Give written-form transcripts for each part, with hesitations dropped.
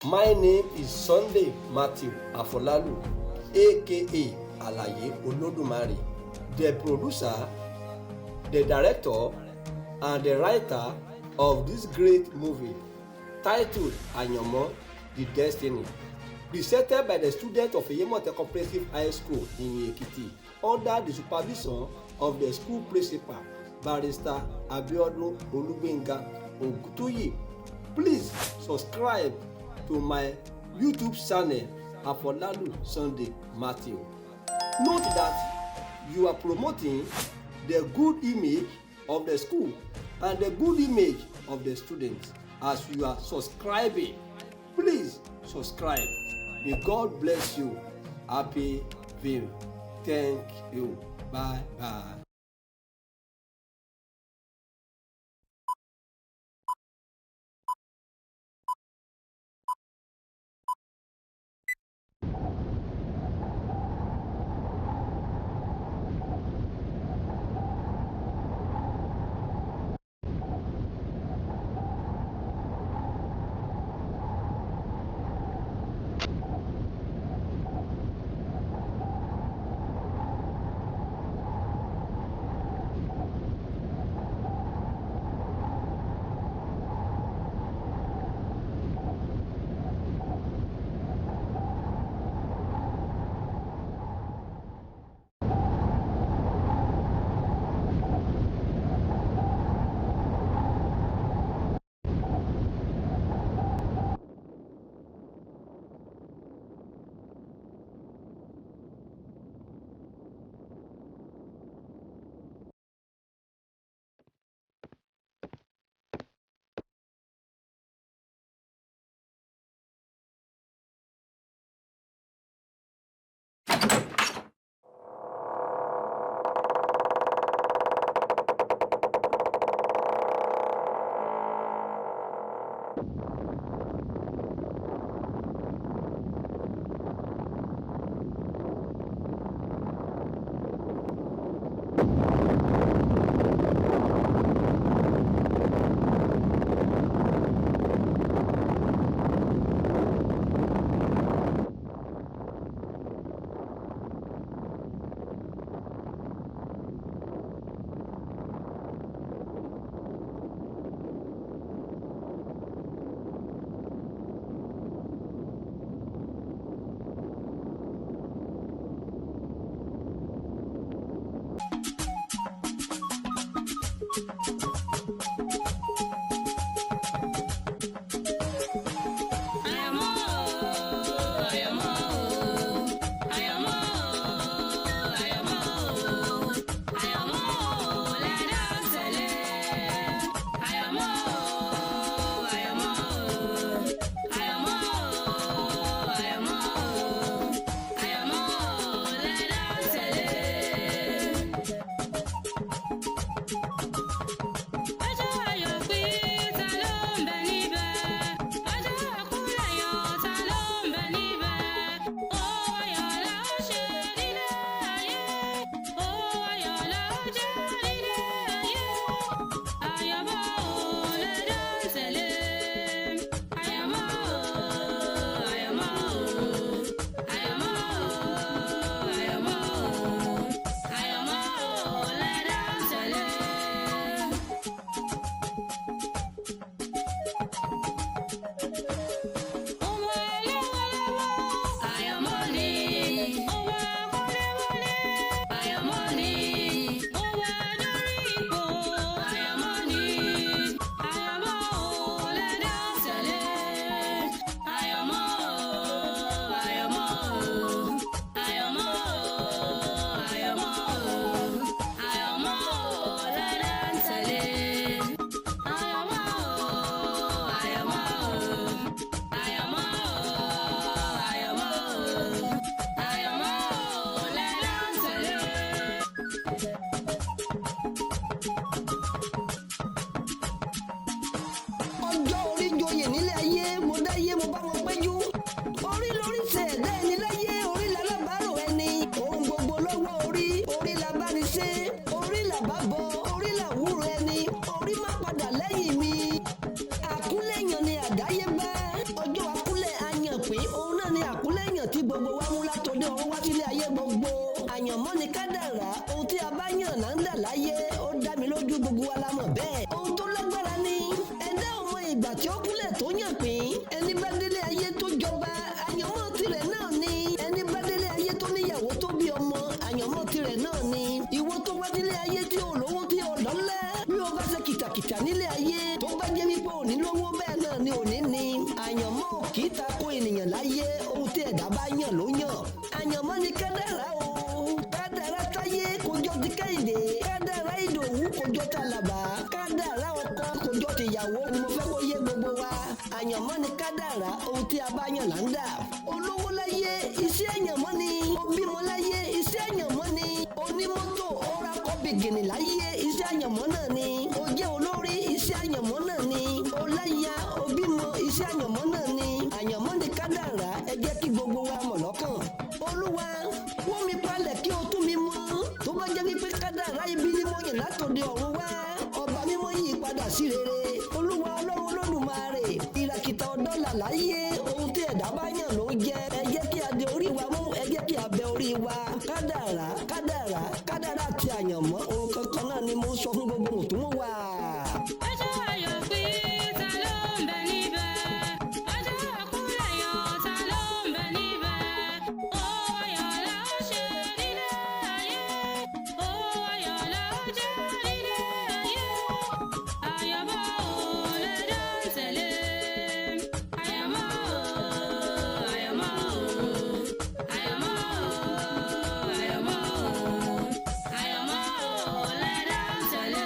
My name is Sunday Matthew Afolalu, aka Alaye Olodumare, the producer, the director, and the writer of this great movie titled AYANMO, The Destiny, presented by the students of Eyemote Comprehensive High School in Ekiti under the supervision of the school principal, Barrister Abiodun Olugbenga Ogutoye. Please subscribe to my YouTube channel Afolalu Sunday Matthew. Note that you are promoting the good image of the school and the good image of the students as you are subscribing. Please subscribe. May God bless you. Happy viewing. Thank you. Bye bye. lójú gbogbo wa la mọ̀ bẹ́ẹ̀. ohun tó lágbára ni ẹ̀dá ọmọ ìgbà tí ó kúnlẹ̀ tó yàn pín. ẹni bá délé ayé tó jọba àyànmọ́ tirẹ̀ náà ni. ẹni bá délé ayé tó níyàwó tó bí ọmọ àyànmọ́ tirẹ̀ náà ni. ìwọ tó wá délé ayé tí ò lówó tí ò lọ́lá bí o bá ṣe kìtàkìtà nílé ayé tó bá jẹ́ wípé òní lówó bẹ́ẹ̀ náà ni òní ni. àyànmọ́ kì í ta ko ènìyàn láyé ohun tí ẹ̀dá bá yàn ló yàn. àyànmọ́ ni kádàrá o kádàrá táyé kójọ ti Kẹ́hìndé kádàrá Ìdòwú kójọ tàlàbà kádàrá ọkọ kójọ tìyàwó ni mo fẹ́ kó yé gbogbo wa. àyànmọ́ ni kádàrá ohun tí a bá yàn là ń dà. olówó láyé iṣẹ́ àyànmọ́ ni obìmọ̀ láyé iṣẹ́ àyànmọ́ ni onímọ́tò ọ̀rá kọ́bìgìnì láyé iṣẹ́ àyànmọ́ náà ni ó jẹ́ olórí iṣẹ́ àyànmọ́ náà ni ọláyà obìmọ̀ iṣẹ́ àyànmọ́ náà ni. àyànmọ́ ni kádàrá ẹ jẹ́ kí gbogbo wa mọ̀ lọ́kàn. olúwa wọ́n mi palẹ̀ kí o tún mi mọ́ tó bá jẹ́ wípé kádàrá ibi ni mo yàn látòde ọ̀run wá ọba mímọ́ yí padà sí rere. olúwa ọlọ́run olódùmarè ìràkìtà ọ̀dọ́là láyé ohun tí ẹ̀dá bá yàn ló jẹ́ ẹ jẹ́ kí a dé orí wa mú ẹ jẹ́ kí a bẹ orí wa. kádàrá kádàrá kádàrá àti àyànmọ́ ohun kankan náà ni mo ń sọ fún gbogbo òtún wà. ọjọ́ ayọ̀ pé ta ló ń bẹ níbẹ̀ ọjọ́ àkúrẹ̀ yan ta ló ń bẹ níbẹ̀ ó ayọ̀ la ó ṣe nílé ayé ó ayọ̀ la ó jẹ́ nílé ayé àyànmọ́ ò lè dá tẹ̀lé àyànmọ́ ò àyànmọ́ ò àyànmọ́ ò àyànmọ́ ò àyànmọ́ ò lè dá tẹ̀lé.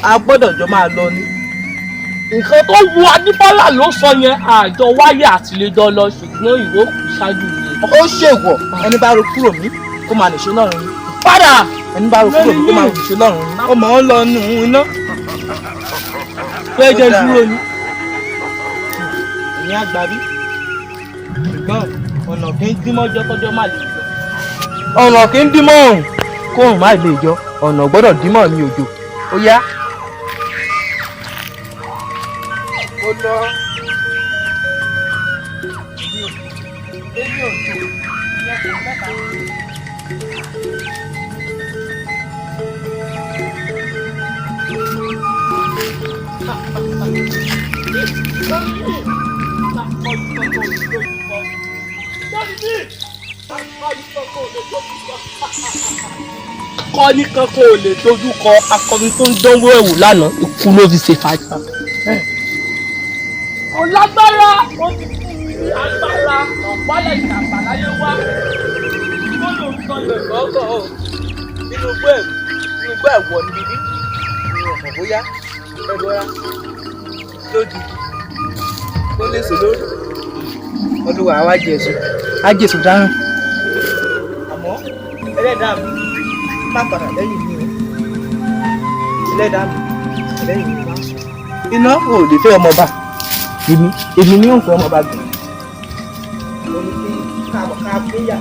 a gbọ́dọ̀ jọ máa lọ ní. nǹkan tó wu adífọ́lá ló sọ yẹn àjọ wáyé àtìlẹ́jọ́ lọ ṣùgbọ́n ìwọ kù ṣáájú mi. ó ṣèwọ̀ ẹni bá ro kúrò mí kó máa nìṣó lọ́rùn yín. padà ẹni bá ro kúrò mí kó máa nìṣó lọ́rùn yín. ó máa ń lọ nù iná. pé jẹ́ dúró ni. ìyẹn àgbà bí. ṣùgbọ́n ọ̀nà kì í dín mọ́jọ́ kọjọ́ má lè jọ. ọ̀nà kì í dín mọ́ òun kóun má lè jọ ọ̀nà gbọ́dọ̀ dín mọ́ ní òjò. ó yá. ó lọ. èmi ò tó ìyẹn kò mẹ́ta. Akọni kankan ò lè dojú kọ akọni tó ń dánwó ẹ̀wò lánàá ikú ló fi ṣe fàájà. Kò lágbára ó ti fún mi ní agbára ọ̀pálẹ̀ ìjàmbá láyé wá. Ó lò ń sọ Yorùbá ọ̀gọ̀ ọ̀ nínú gbọ́ ẹ̀wọ̀ níbí ní ọ̀pọ̀ bóyá ẹ̀dọ́ra lódì ó lè sọ lórí olúwa àwa jẹ̀sùn dáràn àmọ́ ẹlẹ́dàá mi má padà lẹ́yìn mi o ẹlẹ́dàá mi lẹ́yìn mi má sùn. iná ò lè fẹ́ ọmọọba èmi ní òǹfẹ́ ọmọọba gbọ̀n omi tí ká gbéyà.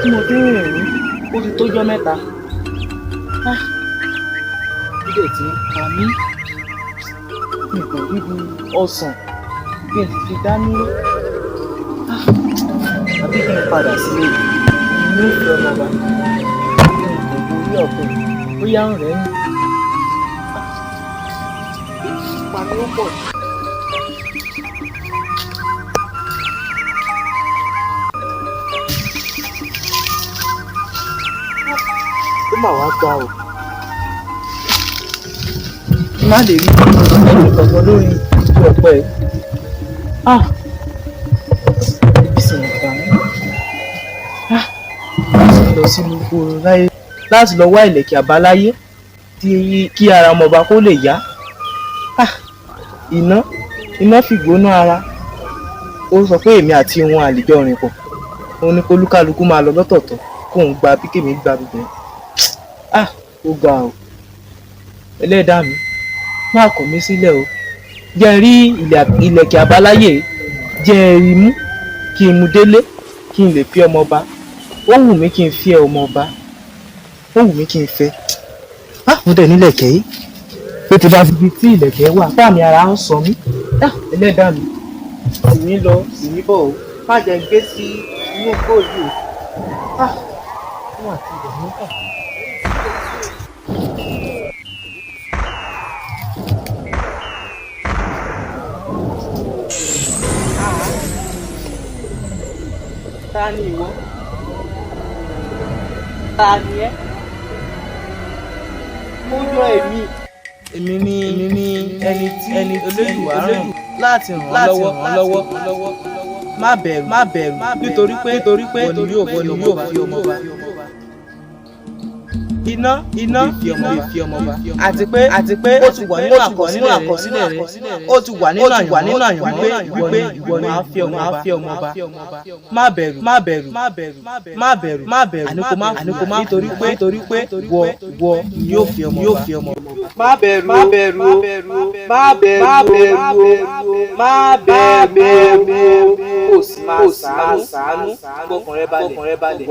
Tí mo fẹ́ rìn rí ó ti tójọ́ mẹ́ta ilé tí ń pa mí nǹkan bíbi ọsàn kí n fi dání àbí kí n padà sílé ní ìfẹ́ ọmọba kí n kò borí ọ̀pẹ bóyá ń rẹ̀ yìn pa mí ó pọ̀ jù. Ó mà wá gbà o má lè rí ẹni kankan lórí ìtú ọ̀pẹ ibi sì ń pa mí láti lọ sí gbogbo láyé láti lọ wá ìlẹ̀kẹ̀ àbáláyé kí ara ọmọọba kó lè yá iná fi gbóná ara ó sọ pé èmi àti wọn àlejò rìn pọ̀ òun ní kólúkálukú máa lọ lọ́tọ̀ọ̀tọ̀ kóun gba bí kèmí gba gbogbo ó ga o ẹlẹ́dàá mi má kọ̀ mí sílẹ̀ o jẹ́ rí ìlẹ̀kẹ̀ àbáláyé jẹ́ rí mú kí n mú délé kí n lè fi ọmọọba ó wù mí kí n fi ọmọọba ó wù mí kí n fẹ́ mo dẹ̀ nílẹ̀kẹ̀ yìí pé tí bá fi ibi tí ìlẹ̀kẹ̀ wà fáàmì ara ń sọ mí ẹlẹ́dàá mi sì ní lọ sì ní bọ̀ o má jẹ́ gbé sí inú góòlù o fún àti ìdẹ̀mú ta ni ìwọ ta ni ẹ́ mo jọ èmi ni ẹni tí Olódùwà rán láti ràn lọ́wọ́ má bẹ̀rù nítorí pé wọ́n ni yóò fi ọmọba iná fi ọmọba àti pé ó ti wà nínú àkọsílẹ̀ rẹ̀ ó ti wà nínú àyànmọ́ wípé ìwọ ni á fi ọmọba má bẹ̀rù àníkó má nítorí pé wọ yóò fi ọmọba. má bẹ̀rù kò sì máa ṣàánú gbọ́kànrẹ́ balẹ̀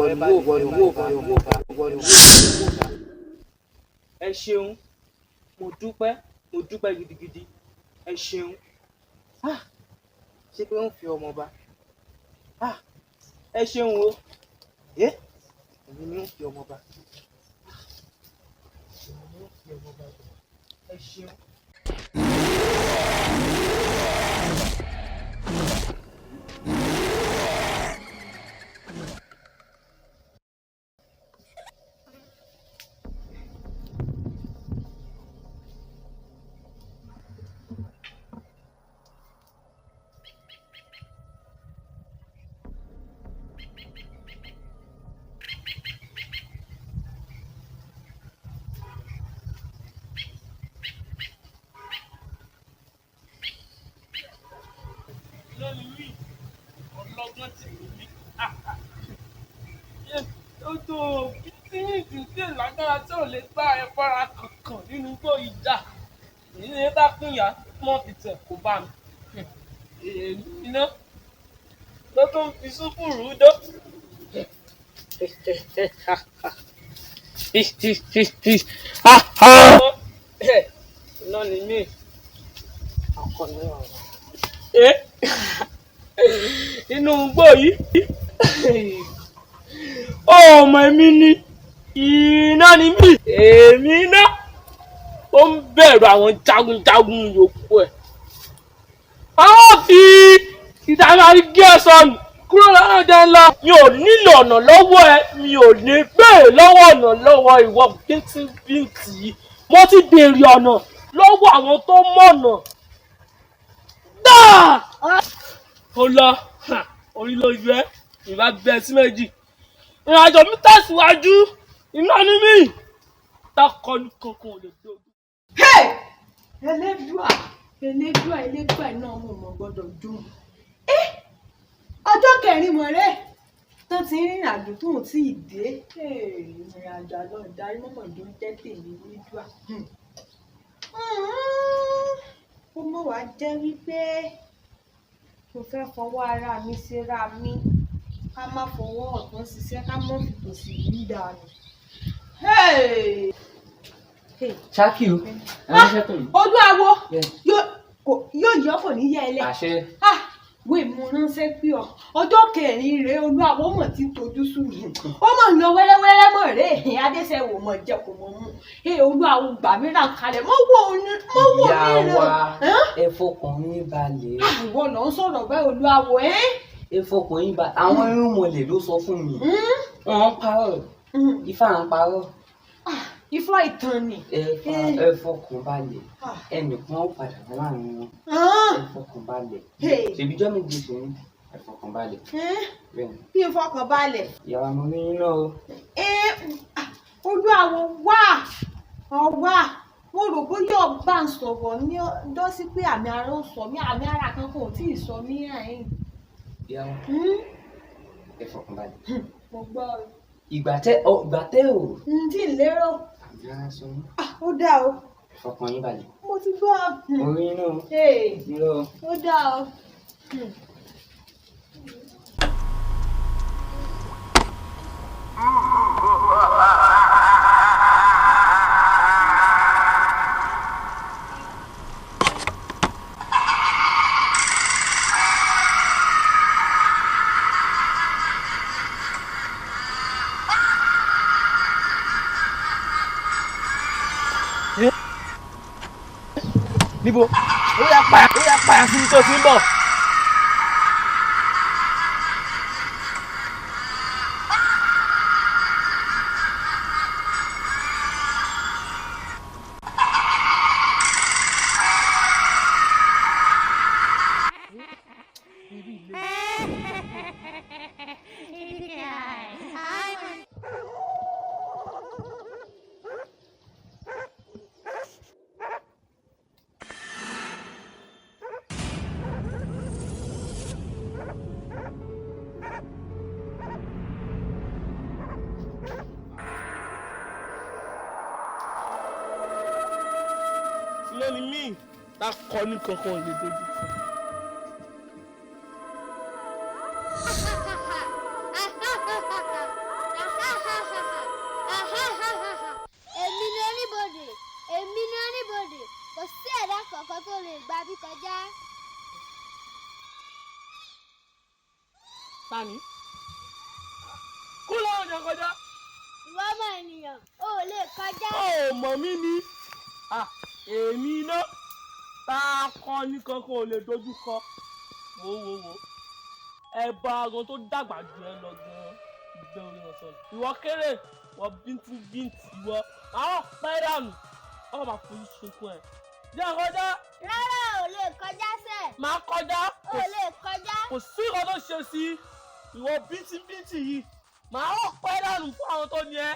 ẹ ṣeun mo dúpẹ́ gidigidi ẹ ṣeun ṣé pé ń fi ọmọba ẹ ṣeun o èmi ni ń fi ọmọba ẹ ṣeun. Lágbára tí ò lè gbá ẹ fara kankan nínú igbó ìjà ìdílé bá pínyà mọ́ ìtẹ̀ kò bá mi. Iná ló tún fi súpùrù dó. Iná ni mí. Akọni ọ̀rọ̀. Inú igbó yìí. Ọmọ èmi ni. Iná ni mí èmi iná ó ń bẹ̀rù àwọn jagunjagun yòókù ẹ̀. Àwọn fi ìdámarí gé ẹ sọnù kúrò lọ́nà jẹ́ ńlá. Mi ò nílò ọ̀nà lọ́wọ́ ẹ, mi ò ní béèrè lọ́wọ́ ọ̀nà lọ́wọ́ ìwọ bíntìbíntì yìí. Mo ti béèrè ọ̀nà lọ́wọ́ àwọn tó mọ̀nà. Dáa! Ó lọ, orí ló yẹ, ìbá bẹ sí méjì. Ìrìnàjò mi tẹ̀síwájú, iná ní mí. Tákọ́ ní kankan ò lè dé ojú. Elédùà náà mo mọ̀ gbọ́dọ̀ dùn. Ọjọ́ kẹrin mọ̀rẹ́ tó ti ń rìnrìn àjò tó ò tí ì dé. Ìrìn àjò àlọ́ ìdarí mọ̀mọ́dé ń jẹ́ tèmi nídùá. Ó mọ̀ wá jẹ́ wípé mo fẹ́ fọwọ́ ara mi síra mi ká má fọwọ́ ọ̀tún ṣiṣẹ́ ká mọ́ fìtò sí yí dànù. Ṣákì o, ẹ̀ránṣẹ́ tó yìí. Ojú awo yóò yọ kò ní yẹ ẹlẹ́. Àṣẹ. Wé mo ránṣẹ́ pé ọjọ́ kẹrin rèé olú àwọn ọmọ tí tojú sùn yìí ó mọ̀ ń lọ wẹ́rẹ́wẹ́rẹ́ mọ̀ rèé Adéṣẹ́wò mọ̀ jẹ́ kò mọ̀ mú olú àwọn gbà mí rà kalẹ̀ mọ́ wò ní rẹ̀. Ìyá wa ẹ fọkàn yín balẹ̀. Ìwọ lọ ń sọ̀rọ̀ bẹ́ẹ̀ olú àwọ̀ ẹ fọkàn yín balẹ̀. Àwọn irúnmọlẹ̀ ló sọ fún mi. Wọ́n ń parọ́. Ifá ń parọ́. Ifá ìtàn ni. Ẹ fọkàn balẹ̀. Ẹnìkan ó padà wá láàrin wọn. Ẹ fọkàn balẹ̀. Ṣèbíjọ́ mi gbèsè ní ẹ fọkàn balẹ̀. Bí n fọkàn balẹ̀. Ìyàwó mo ní iná o. Olú àwọn ọwà mo rò bóyá ọba ń sọ̀rọ̀ ní ọjọ́ sí pé àmì ara ó sọ mí àmì ara kan kò tí ì sọ mí àyìn. Ìyàwó ẹ fọkàn balẹ̀. Mo gbọ́ ìgbà tẹ́ o. Tí ì lérò. Àmì ara sọ mí. Ó dá o. Ẹ fọkàn yín balẹ̀. Mo ti gbọ́. Orí iná o. Ó dá o. Níbo? Ó yá pààyà sí ibi tó ti ń bọ̀. Lẹ́ni míì tá kọ́ ní kankan ò lè dojú kan. Èmi ni oníbodè kò sí ẹ̀dá kankan tó lè gbà bí kọjá. Tani? Kúlọ̀ ọ̀nà kọjá. Ìwọ ọmọ ènìyàn ò lè kọjá. Ó mọ̀ mí ni. Èmi náà tá a kọ́ ní kankan ò lè dojú kọ. Wo ẹ̀bà agan tó dàgbà jù ẹ lọ gan-an ìgbẹ́ orí wọn sọ̀rọ̀. Ìwọ kéré wọ bíntì ìwọ àwọn pẹ́ dànù ọkọ̀ máa fojú sunkún ẹ̀. Jẹ́ kọjá. Rárá ò lè kọjá sẹ̀. Máa kọjá. Ò lè kọjá. Kò sí nǹkan tó ṣe sí ìwọ bíntì yìí. Màá wọ̀ pẹ́ dànù fún àwọn tó ní ẹ.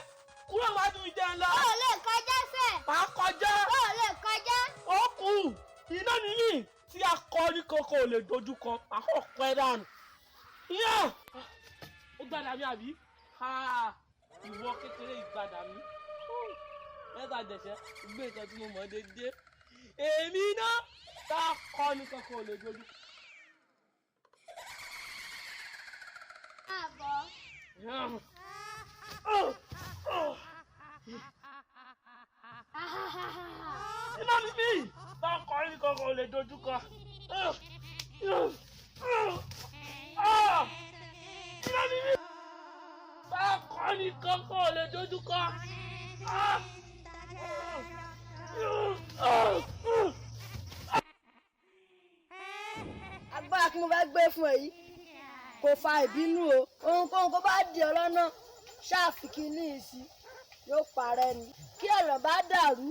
Kúrò máa dùn ìjẹ ńlá. Ò lè kọjá sẹ̀. Máa kọjá. Ò lè kọjá. Ó kù iná nìyí tí a kọ́ ní kankan ò lè dojú kan. Màá wọ̀ pẹ́ dànù. Ó gbàdá mi àbí? Ìwọ kékeré ìgbàdá mi. Mẹ́ta jẹ̀ṣẹ́ gbé nǹkan tí mo mọ̀ dédé. Èmi náà tá a kọ́ ní kankan ò lè dojú. Àbọ̀. Iná ni mí tá a kọ́ ní kankan ò lè dojú kọ. Iná ni mí tá a kọ́ ní kankan ò lè dojú kọ. Agbára kí mo fẹ́ gbé fún ẹ yìí kò fa ìbínú o ohunkóhun kó bá di ọ lọ́nà ṣáàfi kínní sí yóò parẹ́ ni kí ọ̀rọ̀ bá dàrú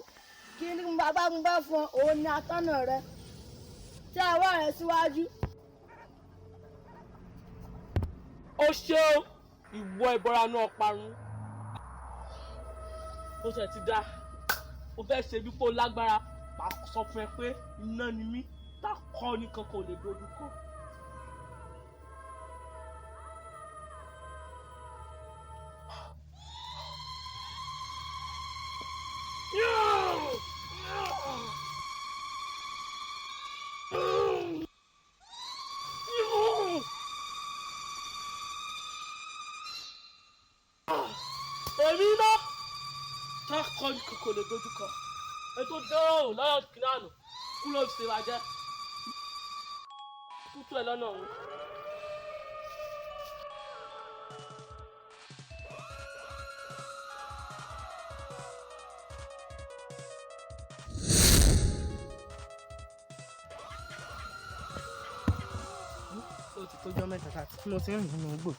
kí ní bàbá ń bá fún ọ òun ni atọ́nà rẹ tí ọwọ́ rẹ síwájú. ó ṣeun ìwọ ìbọra náà parun ó ṣe ti dá ó fẹ́ ṣe bí kó lágbára máa sọ fún ẹ pé iná ni mí tá kọ́ nìkan kò lè dojú kọ. èmi náà tá kọ́ nìkan kò lè dojú kọ ètò dẹ́rọ̀ lọ́yọ̀ kìnnàánù kú ló ṣe wá jẹ́ tútù ẹ̀ lọ́nà òun. ó ti tójọ́ mẹ́ta tí mo ti ń rìn nínú igbó.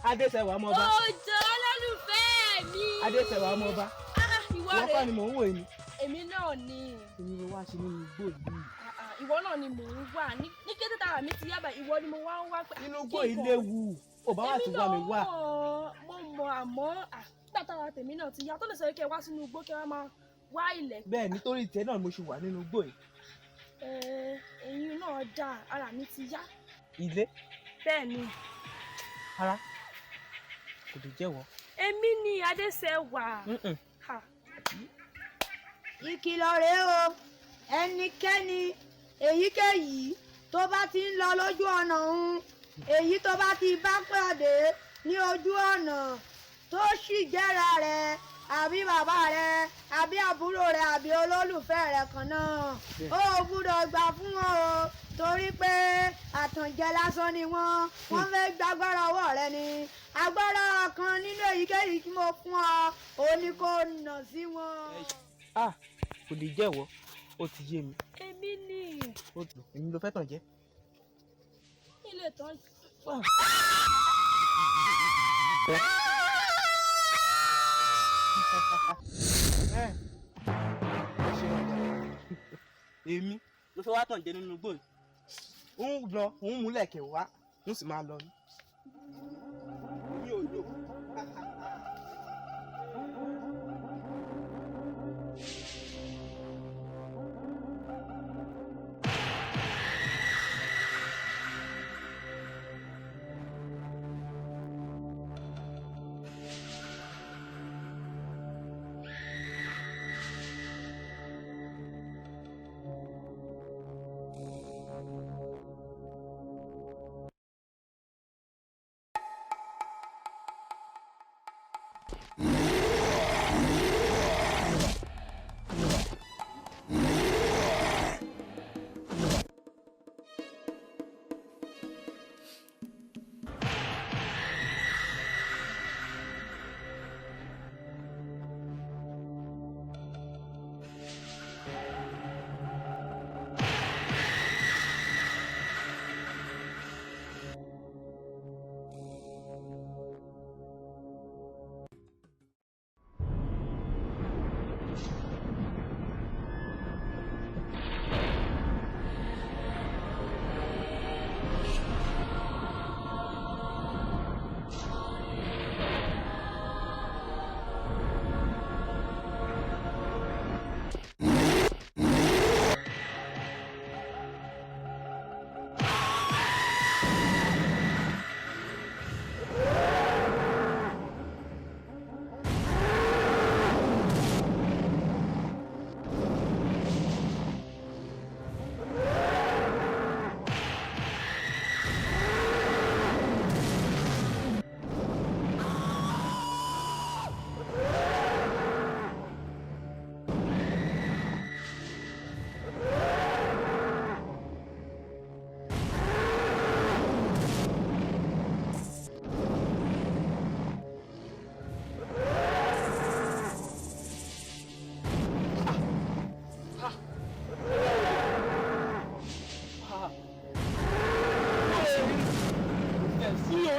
Adéṣẹwà ọmọọba. Òjò olólùfẹ́ mi. Adéṣẹwà ọmọọba. Ìwọ wọ́n kọ́ ni mò ń wò ni. Èmi náà ni. èmi ló wá ṣe nínú igbó yìí. Ìwọ náà ni mò ń wà ní kété tára mi ti yábà ìwọ ni mo wá ń wá pé. nínú igbó yìí léwu ò bá wà tí wà mí wà. mo mọ̀ àmọ́ nígbà tára tèmi náà ti yá tó lè sọ kẹ́ wá sínú igbó kẹ́ wá máa wá ilẹ̀. bẹ́ẹ̀ nítorí ìtẹ́ náà mo ṣe wà nínú igbó yìí. Ẹ̀yin náà dáa ara mi ti yá. ilé. bẹ́ẹ̀ ni. ara kò lè jẹ́wọ́. Èmi ni Adéṣẹwà. ìkìlọ̀ rèé o ẹnikẹ́ni èyíkéyìí tó bá ti ń lọ lójú ọ̀nà òun èyí tó bá ti bá pàdé ní ojú ọ̀nà tó sì jẹ́ra rẹ̀ àbí bàbá rẹ̀ àbí àbúrò rẹ̀ àbí olólùfẹ́ rẹ̀ kan náà ó gbúdọ̀ gbà fún wọn o torí pé àtànjẹ lásán ni wọ́n fẹ́ gbàgbára ọwọ́ rẹ ni agbára kan nínú èyíkéyìí tí mo fún ọ ò ní kó nà sí wọn. kò lè jẹ́wọ́ ó ti yé mi. Èmi ni. ó dùn èmi ló fẹ́ tàn jẹ́. ilé tán. èmi ló fẹ́ wá tàn jẹ́ nínú igbó yìí ń lọ ń múlẹ̀ kẹ̀ wá ń sì máa lọ ní. mi ò lò.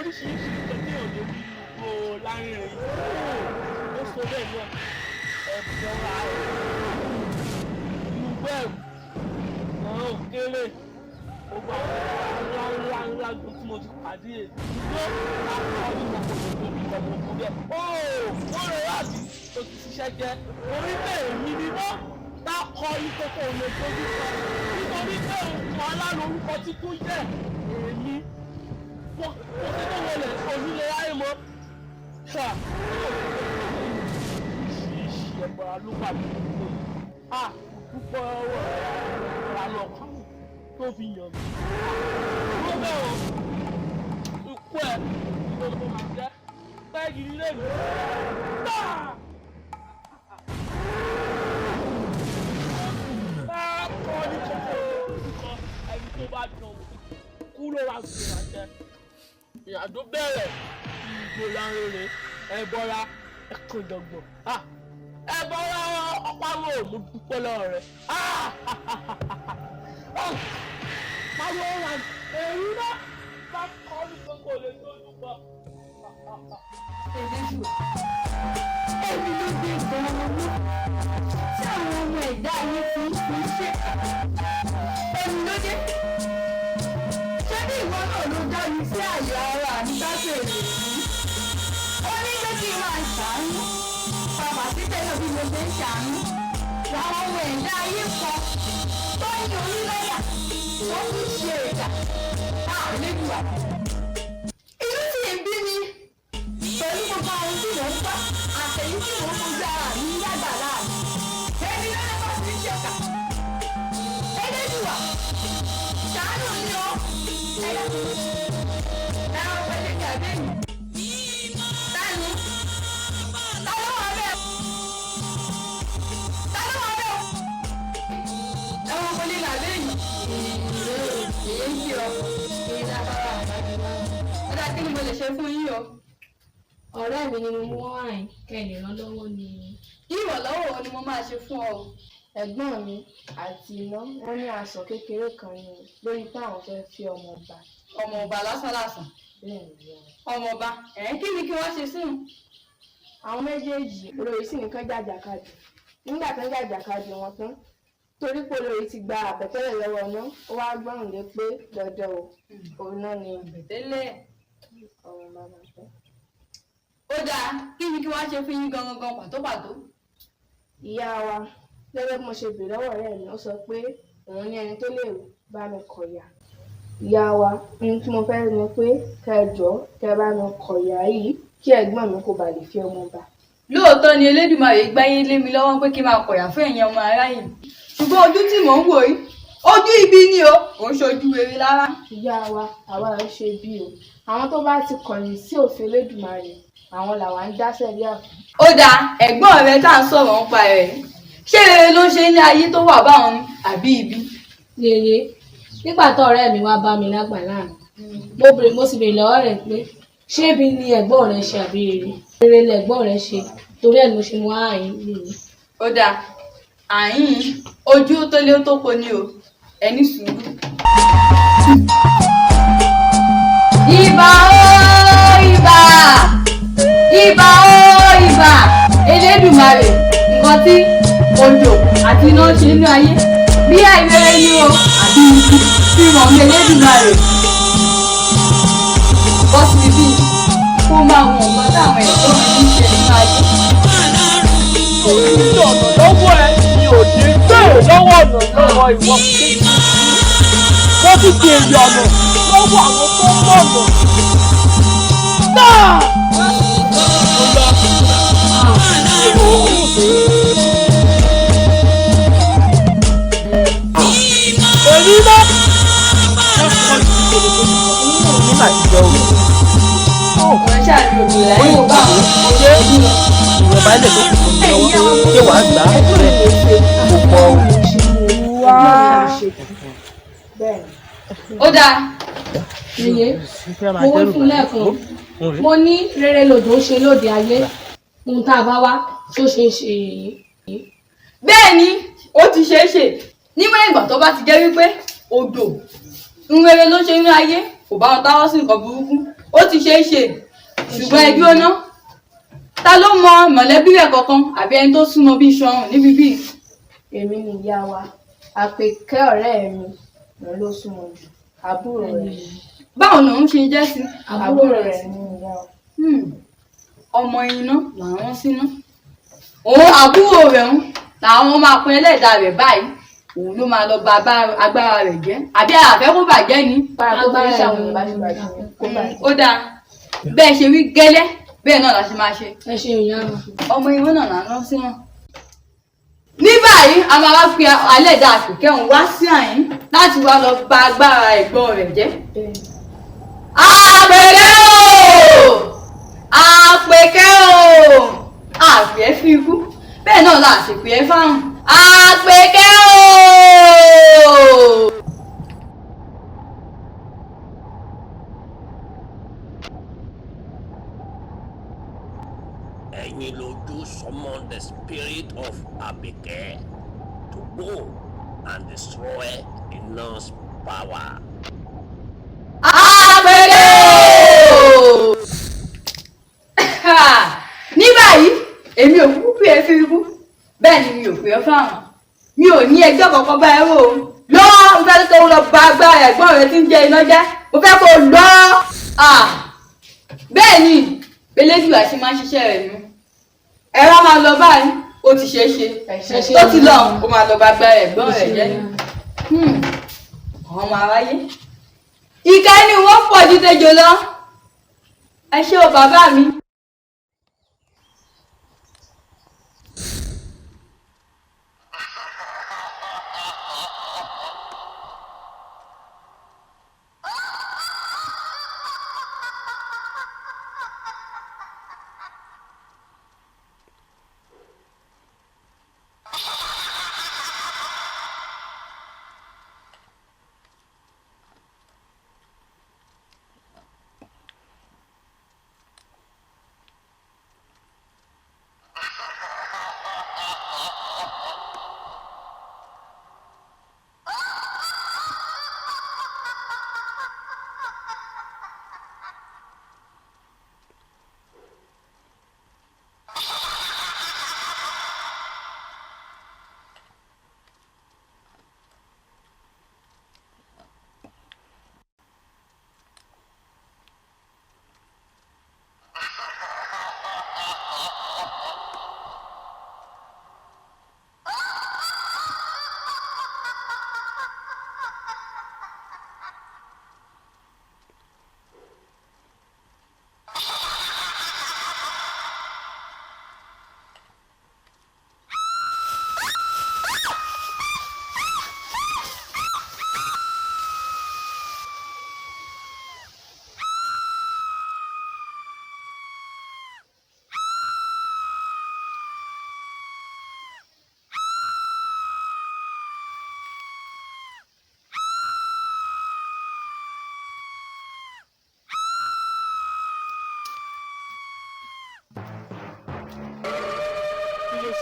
oríṣiríṣi nǹkan tí ò lè rí gbogbo láàrin rẹ̀ yìí ó sọ bẹ́ẹ̀ náà ẹ̀bọ̀ra inú bẹ́ẹ̀rù náà ò kéré gbogbo àwọn ńlá ju tí mo ti pàdé èyí ló lápá ní gbogbo ìgbòho bẹ́ẹ̀ wọ́n rẹ̀ láti tó ti ṣiṣẹ́ jẹ́ orí bẹ́ẹ̀ mi ni wọ́n bá kọ́ ní kókó òun lè tóbi kan nítorí pé òun alálòórúkọ tí kú jẹ́ èmi mo ti tó wọlé onílé Ayémọ́ ṣá ṣíṣe ẹ̀bọ̀ra ló wà ní gbogbo yìí púpọ̀ ọwọ́ ẹ̀rọ lọ́kàn tó fi yàn mí ló bẹ̀rù ikú ẹ̀ ló ló máa jẹ́ pẹ́ẹ́gì nílé mi kọ́ ní kókó ẹni tó bá jọ kú ló wá sí ìrànjẹ́ ìyàdó bẹ̀rẹ̀ ìgbò láńrere ẹ̀bọ̀ra ẹ̀kọ́jọ̀gbọ̀n ẹ̀bọ̀ra ọ̀páwọ̀ mo dúpẹ́ lọ́wọ́ rẹ̀ pariwo ọ̀ràn èyí náà bá kọ́ ní kókó lè tó dúpọ̀. Èmi ló dé gan-an mú tí àwọn ọmọ ẹ̀dá yìí fi ń ṣe. Èmi ló dé. Ṣé bí ìwọ náà ló dá mi sí àyè ara mi dáṣe èrè yìí? Ó ní pé kí n máa ṣàánú. Bàbá títẹ̀ náà bí mo ṣe ń ṣàánú. Làwọn ọmọ ẹ̀dá yìí kan tó ń yan onílẹ́yà tó ń ṣe ìjà. Àlejò àbí. Inú sì ń bí mi pẹ̀lú gbogbo àwọn tí mò ń bá àtẹ̀yí tí mò ń fojú ara mi yàgbà láàbù. Èmi lọ́dọ̀ bá ti ń ṣèkà. Elédùà, ṣàánú mi o. Ẹ̀yà mi. Ẹ̀rọ pẹ̀lú ìgbàgbé mi. Táyì. Ta ló wà bẹ́ẹ̀? Ta ló wà bẹ́ẹ̀? Ẹ̀rọ pẹ̀lú ìgbàgbé mi. Èyí ń kí ọ. Èyí lábára àbájọ náà. Ó dá kí ni mo lè ṣe fún yín o? Ọ̀rẹ́ mi ni mo mú wáìn kẹ́lẹ̀ ràn lọ́wọ́ ni. Ìrànlọ́wọ́ wo ni mo máa ṣe fún ọ? Ẹ̀gbọ́n mi àti iná wọ́n ní aṣọ kékeré kan ni lórí pé àwọn fẹ́ fi ọmọọba. Ọmọọba lásánlàsàn. Ọmọọba kí ni kí wọ́n ṣe sí un? Àwọn méjèèjì olórí sì nìkan jàjàkadì. Nígbà tó ń jàjàkadì wọn tán torí pé olórí ti gba àbẹ̀tẹ́lẹ̀ lọ́wọ́ náà ó wá gbọ́rùn lé pé dandan o òun náà ni àbẹ̀tẹ́lẹ̀ ọ̀rọ̀ bàbá fẹ́. Ó dáa kí ni kí wọ́n ṣe fún yín gangan pàtó? Ìyá wa gẹ́gẹ́ bí mo ṣe bèèrè lọ́wọ́ ọ̀rẹ́ mi ó sọ pé òun ní ẹni tó lè bá mi kọ̀yà. Ìyá wa ohun tí mo fẹ́ ni pé kẹjọ kẹ bá mi kọ̀yà yìí kí ẹ̀gbọ́n mi kó ba lè fi ọmọ bá. Lóòótọ́ ni Elédùmarè gbáyé lé mi lọ́wọ́ pé kí n máa kọ̀yà fún ẹ̀yin ọmọ aráyè. Ṣùgbọ́n ojú tí mò ń wò yìí ojú ibi ni o kò ń ṣojú rere rárá. Ìyá wa àwa ń ṣe bí o àwọn tó bá ti kọ̀yìn sí òfin Elédùmarè àwọn làwa ń dáṣẹ́ bí àfún. Ó dáa ẹ̀gbọ́n rẹ tá à ń sọ̀rọ̀ ń pa rẹ̀ ṣé rere ló ń ṣe ní ayé tó wà báwọn ni àbí ibi? Rere nígbà tó ọ̀rẹ́ mi wá bá mi lágbàlá mo sì béèrè lọ́wọ́ rẹ̀ pé ṣé ibi ni ẹ̀gbọ́n rẹ ṣe àbí rere? Rere lẹ̀gbọ́n rẹ ṣe torí ẹ̀ mo ṣe mú ààyìn nìyí. Ó dáa àyìn ojú tó lé tó kò ní o ẹni sùúrù. Ìbà ó ìbà ìbà ó ìbà Elédùmarè nǹkan tí òjò àti iná ṣe nínú ayé bí àìrere ni o àbí ikú tí wọn ní Elédùmarè bọ́ sí ibi kó máa wọn ọ̀gbọ́n táwọn ẹ̀tọ́ mi ń ṣe nínú ayé. Òní ọ̀nà lọ́wọ́ ẹ ni òde bẹ́ẹ̀ lọ́wọ́ ọ̀nà lọ́wọ́ ìwọ kéjì. Wọ́n ti di èyí ọ̀nà lọ́wọ́ àwọn tó ń bọ̀ ọ̀nà. Náà! Èyí náà! Nígbà tí jẹ́ òun. Ọ̀rẹ́ ṣáàbí òbí rẹ̀ yóò bá àwọn ọ̀rẹ́ òbí rẹ̀. Ìjọba ilẹ̀ tó kù fún mi lọ́wọ́ ṣé wàá gbà á rẹ̀ kò pọ̀ o. Ó dáa. Iye mo wí fún lẹ́ẹ̀kan mo ní rere lòdò ṣe lóde ayé ohun tá a bá wá tó ṣe é ṣe èyí. Bẹ́ẹ̀ ni ó ti ṣeé ṣe níwọ̀n ìgbà tó bá ti jẹ́ wípé odò ń rere ló ṣe nínú ayé kò bá wọn táwọ́ sí nǹkan burúkú ó ti ṣe é ṣe ṣùgbọ́n ẹbí ó ná ta ló mọ mọ̀lẹ́bí rẹ̀ kankan àbí ẹni tó súnmọ́ bí iṣan ọrùn níbi bíi. èmi ni ìyá wa àpèkẹ́ ọ̀rẹ́ mi òun ló súnmọ́ jù àbúrò rẹ̀. báwo lòun ṣe jẹ́ sí. àbúrò rẹ̀ ni ìyá wa. ọmọ iná làwọn síná òun àbúrò rẹ̀ ń làwọn máa pín ẹlẹ́dàá rẹ̀ báyìí òun ló máa lọ bà agbára rẹ̀ jẹ́ àbí àfẹ́ kó bàjẹ́ ni. ó dáa bẹ́ẹ̀ ṣe wí gẹ́lẹ́ bẹ́ẹ̀ náà la ṣe máa ṣe. ẹ ṣe ìyá mi. ọmọ ìwé náà là ń rán sí wọn. ní báyìí a máa wá fi ẹlẹ́dàá àpèkẹ́ òun wá sí àyín láti wá lọ bà agbára ẹ̀gbọ́n rẹ̀ jẹ́. àpèkẹ́ o àpèkẹ́ o àfẹ́ fi ikú bẹ́ẹ̀ náà la ṣèpè ẹ́ fáwọn àpèkẹ́ o. Ẹ̀yin lójú summon the spirit of Abike to go and destroy the nurse power. àpèkẹ́ o. ní báyìí èmi ò kúkú pé ẹ fi ikú bẹ́ẹ̀ ni mi ò pè ọ́ fáwọn mi ò ní ẹjọ́ kankan bá ẹ rò ó lọ́ọ́ mo fẹ́ kó lọ bá agbára ẹ̀gbọ́n rẹ tí ń jẹ iná jẹ́ mo fẹ́ kó lọ bẹ́ẹ̀ ni eléjù àti máa ń ṣiṣẹ́ rẹ̀ nù ẹ wá máa lọ báyìí ó ti ṣeé ṣe tó ti lọ ó máa lọ bá agbára ẹ̀gbọ́n rẹ̀ jẹ́ ọmọ aráyé ìka ẹni wọ́n pọ̀ ju tejò lọ ẹ ṣé o bàbá mi.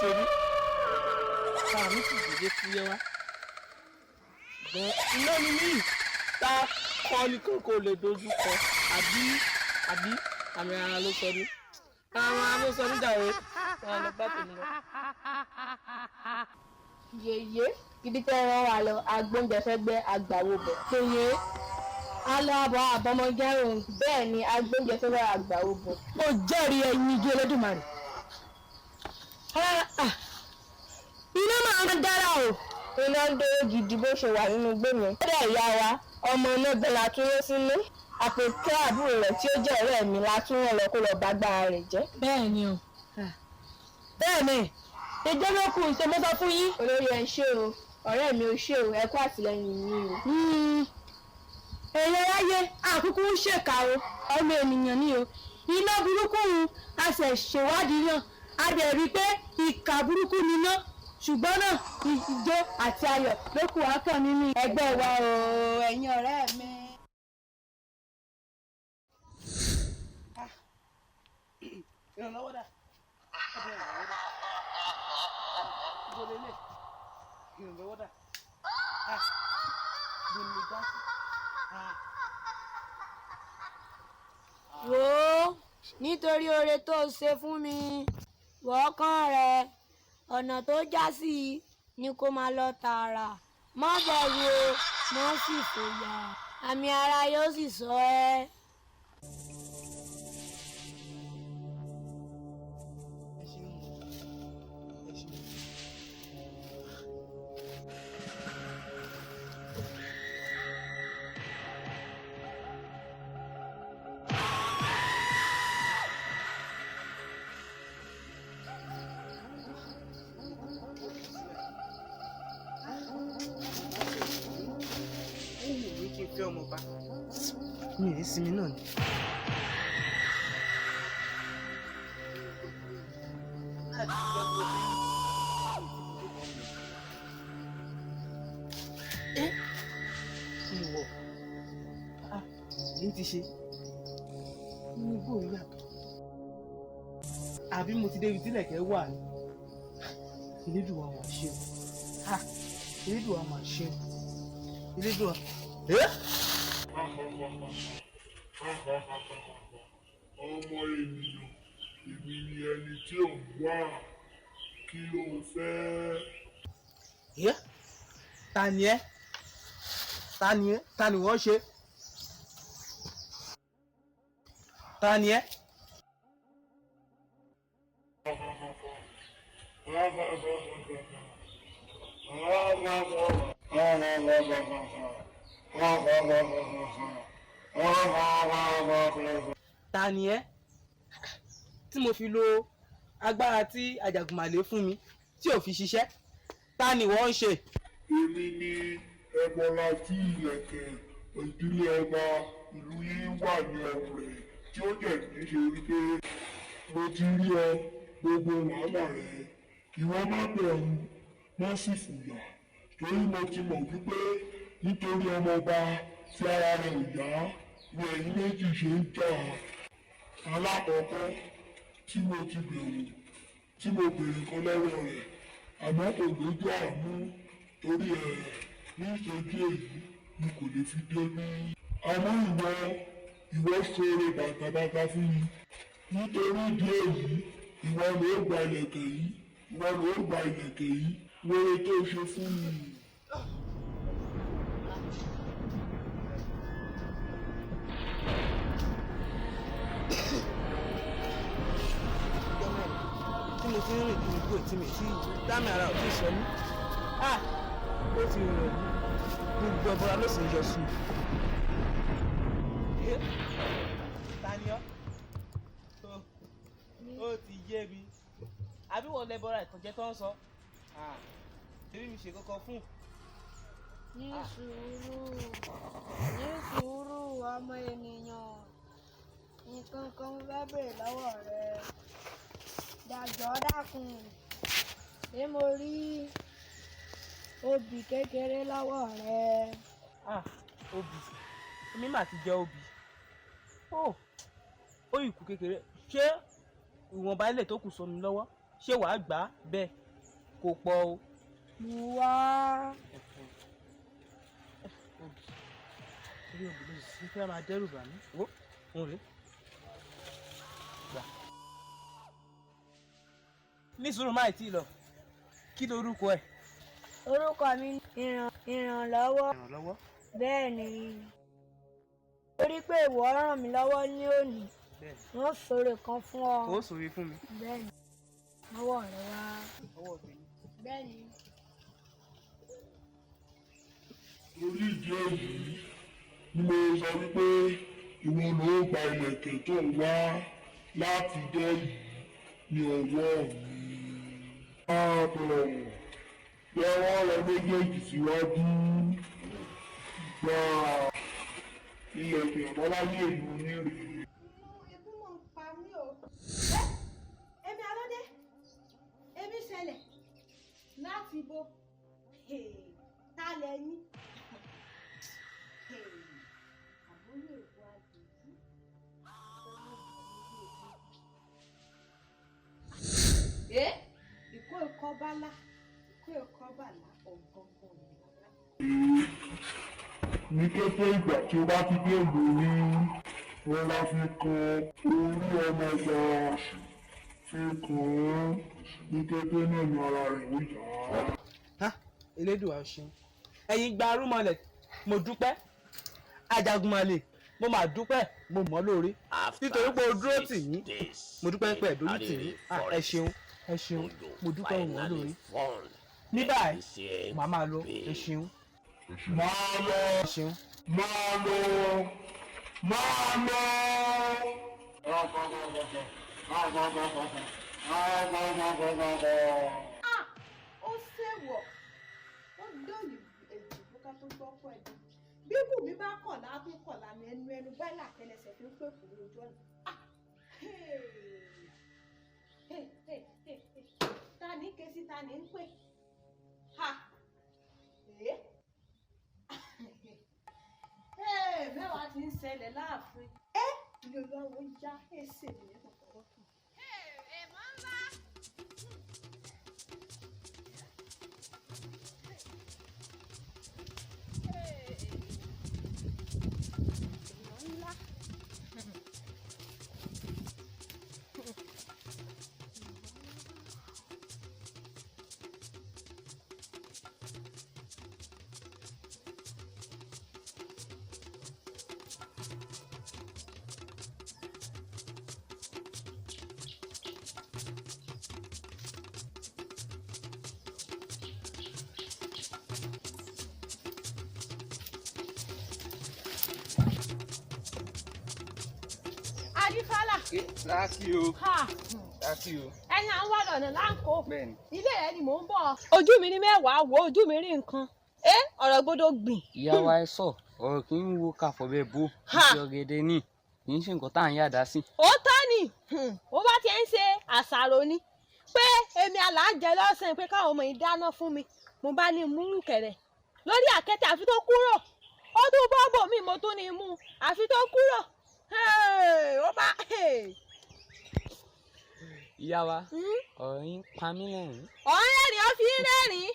ṣe rí ara mi sì dìde fúyẹ́ wá bẹ́ẹ̀ iná ni mí ta kọ́ nìkan kò lè dojú kọ àbí àmì ara ló sọ ní àwọn ará ló sọ níjà rẹ wọn lọ bá tèmi lọ. yèyé ibi tẹ́ ẹran wà lọ agbóúnjẹfẹ́gbẹ́ àgbàwò bọ̀ péye aláàbọ̀ àbọ̀mọgẹ́rùn bẹ́ẹ̀ ni agbóúnjẹfẹ́gbẹ́ àgbàwò bọ̀. mo jẹ́rìí ẹ̀yin igi Olódùmarè iná máa ń dára o. iná ń dóró gidi bó ṣe wà nínú igbó mi. ó dẹ̀ ìyá wa ọmọ iná bẹ́ẹ̀ la tún rán sínú àpèkẹ́ àbúrò rẹ̀ tí ó jẹ́ ọ̀rẹ́ mi la tún rán lọ kó lọ bá agbára rẹ̀ jẹ́. bẹ́ẹ̀ ni o bẹ́ẹ̀ ni ìjọ ló kù ṣe mo sọ fún yín. olórí ẹ ṣé o ọ̀rẹ́ mi ò ṣé o ẹ kú àtìlẹ́yìn mi o. èèyàn láyé àkúkú ń ṣèkà o ọmọ ènìyàn ni o iná burúkú a ṣe ṣèwádìí náà a dẹ̀ rí i pé ìkà burúkú ni iná ṣùgbọ́n náà ìjó àti ayọ̀ ló kù wá kàn nínú ẹgbẹ́ wa o ẹ̀yin ọ̀rẹ́ mi. ìrànlọ́wọ́ dà ìrànlọ́wọ́ dà gbòmìnir dá sí. wò ó nítorí oore tó ṣe fún mi wọ́ọ́kàn rẹ ọ̀nà tó já sí ni kó máa lọ tààrà má bẹ̀rù o má sì fòyà àmì ara yóò sì sọ ẹ́. kí n fẹ́ ọmọ bá mi ì rí sinmi náà ni. ìwọ èyí ti ṣe ní igbó yàtọ̀ àbí mo ti débi tí lẹ̀kẹ̀ wà ní Elédùà mà ṣe o Elédùà mà ṣe o Elédùà. ọmọ ènìyàn èmi ni ẹni tí ò ń wá kí ló fẹ́. ta ni ẹ́ ta ni wọ́n ṣe ta ni ẹ́. ta ni ẹ́ tí mo fi lo agbára tí Àjàgùnmàlè fún mi tí ò fi ṣiṣẹ́ ta ni wọ́n ń ṣe. èmi ni ẹbọra tí ìlẹ̀kẹ̀ ìdílé ọba ìlú yìí wà ní ọ̀rẹ́ tí ó jẹ́ ní ṣe wípé mo ti rí ọ gbogbo wàhálà rẹ ìwọ má bẹ̀rù má sì fòyà torí mo ti mọ̀ wípé nítorí ọmọọba tí ara rẹ̀ ò yá ni ẹ̀yin méjì ṣe ń jà alákọ̀ọ́kọ́ tí mo ti bẹ̀rù tí mo béèrè kan lọ́wọ́ rẹ̀ àmọ́ kò lójú àánú torí ní ìṣojú èyí ni kò lè fi dé ní. àmọ́ ìwọ ṣoore bàtàbàtà fún mi nítorí ìdí èyí ìwọ ló gba ìlẹ̀kẹ̀ yìí ìwọ ló gba ìlẹ̀kẹ̀ yìí wéré tó ṣe fún mi. tí mo ti ń rìn kiri kúrò tí mi tí dámì ara ò tí ì sọ mí ó ti rìn gbogbo ọbọra ló sì ń yọ sùn. ta ni ọ́ ó ti yé mi àbí wọ́n lẹ́bọ̀rà ìtọ́jẹ́ tó ń sọ ṣebí mi ṣe kọ́kọ́ fún. ní sùúrù ọmọ ènìyàn nǹkan kan fẹ́ bèrè lọ́wọ́ rẹ dàjọ́ dákun ṣé mo rí obì kékeré lọ́wọ́ rẹ. obì èmi mà ti jẹ obì ó ìkú kékeré ṣé ìwọ̀nba ilé tó kù sọmi lọ́wọ́ ṣé wàá gbà á bẹ́ẹ̀ kò pọ̀ o. mo wá. orí obì ló sì fẹ́ máa dẹ́rù bà mí òun rèé gbà. ní sùúrù máì tí ì lọ kí lorúkọ ẹ. orúkọ mi ìrànlọ́wọ́. ìrànlọ́wọ́. bẹ́ẹ̀ ni torí pé ìwọ ràn mí lọ́wọ́ ní òní wọ́n ṣoore kan fún ọ. ó ṣoore fún mi. bẹ́ẹ̀ ni ọwọ́ rẹ wá. ọwọ́ mi. bẹ́ẹ̀ ni. orí ìdí èyí ni mo sọ wípé ìwọ ló gba ìlẹ̀kẹ̀ tó ń wá láti dẹ́ yìí ní ọwọ́ mi. lọ́wọ́ rẹ méjèèjì síwájú gba ilẹ̀kẹ̀ ọ̀bọ́láyé ìlú ní rèé. ikú mọ̀ ń pa mí o. èmi alóde èmi ṣẹlẹ̀ láti bo ta lẹ́yìn àbúrò èkó àjèjì ìkó ẹ̀kọ́ bálá ìkó ẹ̀kọ́ bàlá ọ̀gọ́ngàn ni bàbá. ní kété ìgbà tí ó bá ti dé ìlú ní Rọra fi kan orí ọmọ ẹja fi kàn án ní kété náà ní ara rẹ̀ ó yá. Elédùà o ṣeun. Ẹ̀yin gba arúmọlẹ̀ mo dúpẹ́. Ajagunmalè mo máa dúpẹ́ mo mọ̀ lóore. Nítorí pé o dúró tì mí mo dúpẹ́ pé ẹ̀dójú tì mí. Ẹ ṣeun mo dúpẹ́ mo mọ̀ lóore. Ní báyìí màá máa lọ ẹ ṣeun. Máa lọ máa lọ máa lọ. Ó ṣèwọ̀ ó dọ̀yìn èjì ká tó gbọ́ pọ̀ ẹ̀dá bí bùnmi bá kọ̀lá tó kọ̀lá ní ẹnu báyìí làtẹlẹsẹ̀ fi ń pè fún ojú ọ̀nà. Ta ní ké sí ta ní ń pè mẹ́wàá ti ń ṣẹlẹ̀ láàfin ilé olówó yá èsè ní kọ̀kọ̀rọ̀ kan. èèmọ̀ ńlá. Láti o. Láti o. Ẹni à ń wá lọ́nà láǹkó. Bẹ́ẹ̀ni. Ilé rẹ ni mò ń bọ̀. Ojú mi ní mẹ́wàá wo ojú mi rí nǹkan. Ọ̀rọ̀ gbọ́dọ̀ gbìn. Ìyá wa ẹ sọ ọ̀rọ̀ kì í wo káfọ̀ bẹ́ẹ̀ bó ìṣe ọ̀gẹ̀dẹ̀ ni kì í ṣe nǹkan tá à ń yàdá sí. Òótọ́ ni ó bá ti ń ṣe àṣàrò ni pé èmi aláǹjẹ lọ́sàn-án pé káwọn ọmọ yìí dáná fún mi mo bá ní mú kẹ̀rẹ̀ lórí àkẹ́tẹ̀ àfi tó kúrò ó tún bọ́ọ̀bù mi mo tún ní mú àfi tó kúrò ó bá. Ìyá wa ọ̀rọ̀ yín pa mí lẹ́rìn. ọ̀rẹ́ rẹ̀ ó fi ń rẹ́rìn.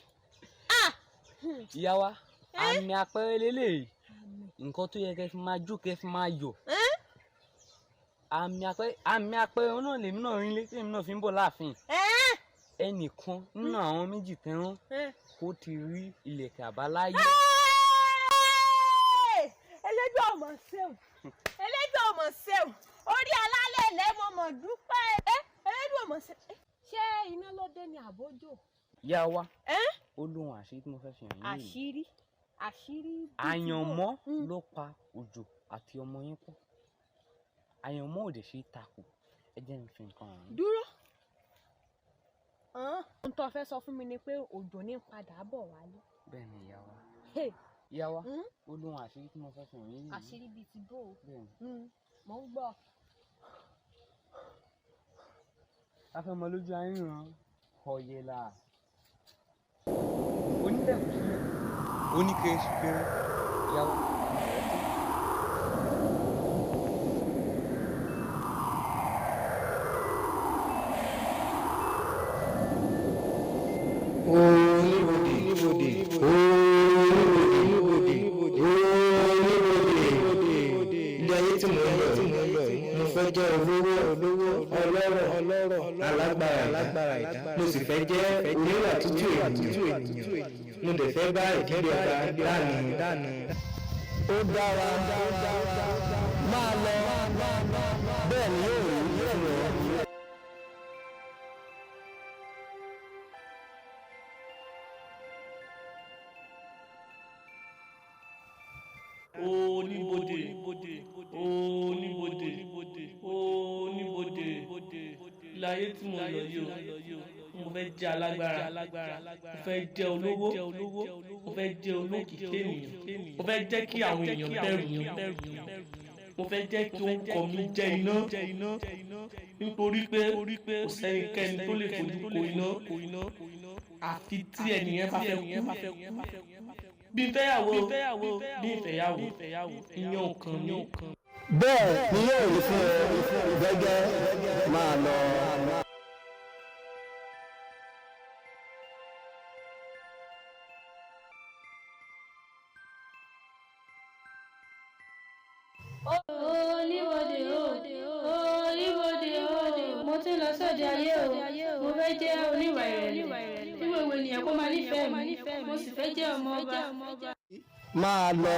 Ìyá wa àmì àpẹẹrẹ lélẹ́yìí nǹkan tó yẹ kẹ́ fi máa jó kẹ́ fi máa yọ̀. àmì àpẹẹrẹ náà lèmi náà rí létí èmi náà fi ń bọ̀ láàfin. ẹnìkan nínú àwọn méjì tẹ́rán kó ti rí ilẹ̀kẹ̀ àbáláyé. Elédùà ọmọ ṣeun Elédùà ọmọ ṣeun orí alálẹ̀ lẹ́mọ̀ mọ̀ dúpẹ́ Elédùà ọmọ ṣeun. Ṣé iná ló dé ní àbójò? Ìyá wa ó lóhun àṣírí tí mo fẹ́ fi hàn yín. Àṣírí àyànmọ́ ló pa òjò àti ọmọ yín pọ̀. Àyànmọ́ ò dẹ̀ ṣe é takò. Ẹ jẹ́ n fi nǹkan hàn yín. Dúró. Ohun tó fẹ́ sọ fún mi ni pé òjò ní padà bọ̀ wálé. Bẹ́ẹ̀ ni ìyá wa. Ìyá wa ó lóhun àṣírí tí mo fẹ́ fi hàn yín. Àṣírí bíi ti bó o. Mò ń gbọ́. A fẹ́ mọ lójú ayíran ọ̀yẹ̀là onílẹ̀kùn sílẹ̀ oníkèésì péré ìyá wa. Ilé ayé tí mo ń lọ yìí mo fẹ́ jẹ́ olówó ọlọ́rọ̀ alágbára ìdá mo sì fẹ́ jẹ́ oníwà tútù ènìyàn mo dẹ̀ fẹ́ bá ìdílé ọba dànù. Ó dára máa lọ bẹ́ẹ̀ ni yóò rí fún ọ. Oníbodè láyé tí mo lọ yìí o mo fẹ́ jẹ́ alágbára mo fẹ́ jẹ́ olówó mo fẹ́ jẹ́ olókìkí ènìyàn mo fẹ́ jẹ́ kí àwọn èèyàn bẹ̀rù mi mo fẹ́ jẹ́ kí orúkọ mi jẹ́ iná nítorí pé kò sẹ́nikẹ́ni tó lè fojú ko iná àfi tí ẹnìyẹn bá fẹ́ kú bí fẹ́yàwó bí fẹ́yàwó ìyẹn ò kàn mí. Bẹ́ẹ̀ ni yóò rí fún ọ gẹ́gẹ́ máa lọ. Oníbodè. ń lọ sóde ayé o mo fẹ́ jẹ́ oníwà ìrẹ̀lẹ̀ tí gbogbo ènìyàn kó máa nífẹ̀ẹ́ mi mo sì fẹ́ jẹ́ ọmọ ọba. máa lọ.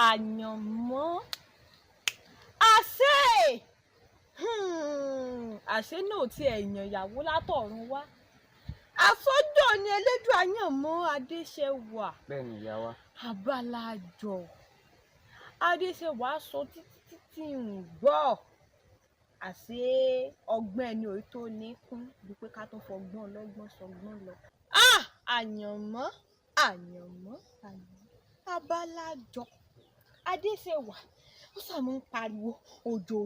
Àyànmọ́ àṣé náà ti ẹ̀yàn ìyàwó látọ̀run wá àsọjọ́ ni elédùn àyànmọ́ adéṣẹwà. bẹ́ẹ̀ni ìyá wa. abálájọ adéṣẹwà sọ títí ń gbọ́ àṣé ọgbọ́n ẹni òye tó ní kún bí pé ká tó fọgbọ́n ọlọ́gbọ́n sọgbọ́n lọ. àyànmọ́ abálájọ adéṣẹwà ó sàmú ń pariwo òjò.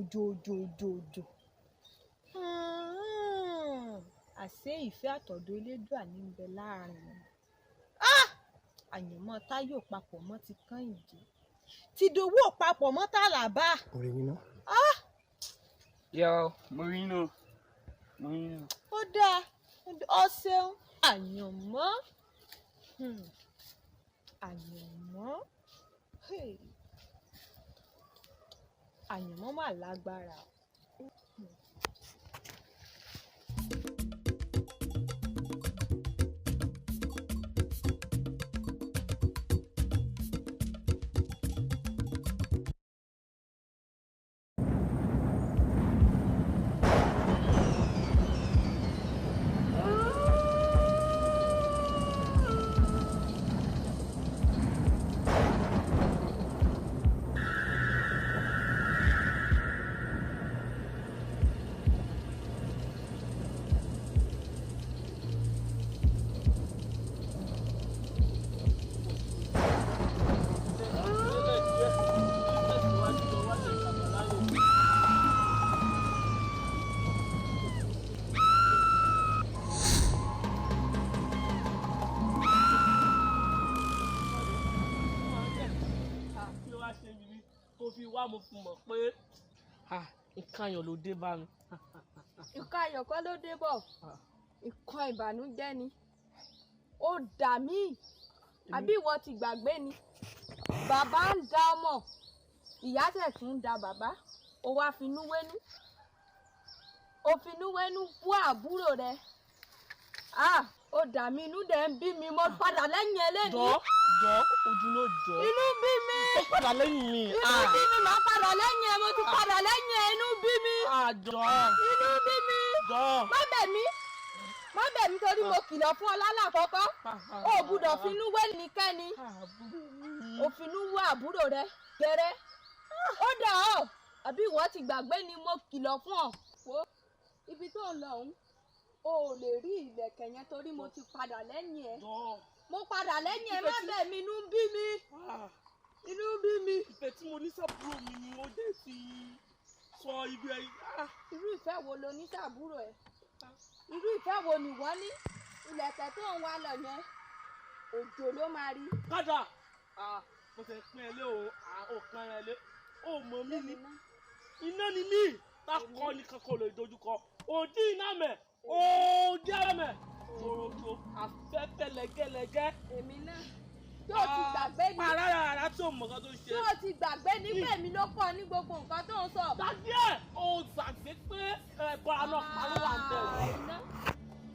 àṣé ìfẹ́ àtọ̀dọ̀ elédùà ní ń bẹ láàrin wọn. àyànmọ́ táyọ̀ papọ̀ mọ́ ti Kẹ́hìndé ti dòwú papọ̀ mọ́ tàlàbà. orí mi náà. yọ mo rí náà. ó dáa ọ ṣeun àyànmọ́ àyànmọ́ mà lágbára. mo fi mọ̀ pé nǹkan ayọ̀ ló dé bá mi. nǹkan ayọ̀ kọ́ ló dé bọ̀ nǹkan ìbànújẹ́ ni ó dà mí àbí ìwọ ti gbàgbé ni bàbá ń da ọmọ ìyá tẹ̀ tún ń da bàbá ó wá finú wénú fún àbúrò rẹ ó dà mí inú dẹ̀ ń bí mi mo padà lẹ́yìn eléyìí. jọ ojú ló jọ. inú bí mi. ó padà lẹ́yìn mi. inú bí mi máa padà lẹ́yìn ẹ mo ti padà lẹ́yìn ẹ inú bí mi. jọ. inú bí mi. jọ. má bẹ̀ mí torí mo kìlọ̀ fún ọ lálàkọ́kọ́ ó gbúdọ̀ finú wé nìkẹ́ni ó finú wé àbúrò rẹ gẹ́rẹ́ ó dà ọ́ àbí ìwọ ti gbàgbé ni mo kìlọ̀ fún ọ wo ibi tó ń lọ ọ̀hún o ò lè rí ìlẹ̀kẹ̀ yẹn torí mo ti padà lẹ́yìn ẹ mo padà lẹ́yìn ẹ má bẹ̀ mí inú bí mi inú bí mi. ìfẹ́ tí mo ní sábúrò mi ni ó dé sí sọ ibi ẹ. irú ìfẹ́ wo lo ní sábúrò ẹ irú ìfẹ́ wo ni wọ́n ní ìlẹ̀kẹ̀ tó ń wá lọ yẹn òjò ló máa rí. padà mo ṣe pín ẹ lé o kan ẹ lé o mọ mí ni iná ni mí tá kọ́ ní kankan lè dojúkọ òdì iná mẹ́ òdì ara mẹ́ òròjò afẹ́fẹ́ lẹ́gẹ́lẹ́gẹ́. èmi náà tó o ti gbàgbé ní. parárá tó mọ̀ nǹkan tó ṣe. tó o ti gbàgbé nígbà èmi ló pọ̀ ní gbogbo nǹkan tó ń sọ. gbàgbé ẹ̀ o gbàgbé pé ẹ̀bọ̀ra náà parọ́ wà ń bẹ̀rẹ̀.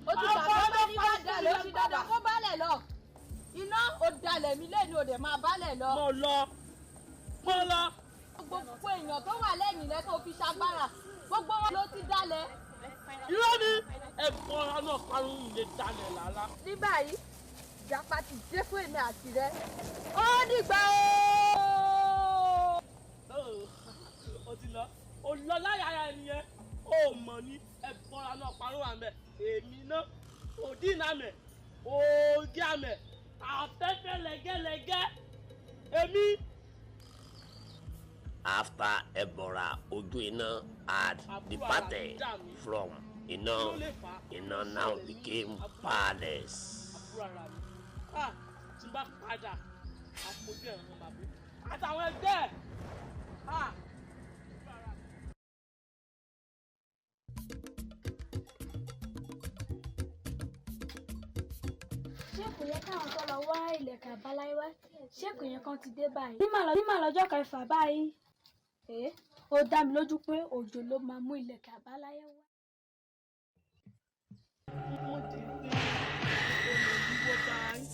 o ti gbàgbé pé ní bá dà ló ti dandan kó bálẹ̀ lọ. iná ò dalẹ̀ mi lẹ́nu ò dẹ̀ máa bálẹ̀ lọ. mo lọ. gbogbo èèyàn tó wà lẹ́yìn rẹ tó fi ṣagbára gbogbo wọn ló ti dalẹ̀. irọ́ ni ẹ̀bọra náà parun lè dalẹ̀ rárá. ní báyìí ìjàpá ti dé fún èmi àti rẹ ó dìgbà o. o ti lọ o lọ láyàrá ẹni yẹn o mọ̀ ní ẹ̀bọra náà parun wà mẹ́ èmi náà òdìnnà mẹ́ ògì àmẹ́ afẹ́fẹ́ lẹ́gẹ́lẹ́gẹ́ èmi. After Ebora Ojuina had departed from Ina now became powerless. Tí n bá padà àpòjù ẹ̀rọ màbí àtàwọn ẹgbẹ́ ẹ̀. ṣé kò yẹ káwọn tó lọ wá ìlẹ̀kẹ̀ àbáláyé wá ṣé kò yẹ kán ti dé báyìí. bí màá lọ́jọ́ kẹfà báyìí ó dá mi lójú pé òjò ló máa mú ìlẹ̀kẹ̀ àbáláyé wá. mo ti gbé olùdíwọ́ báyìí.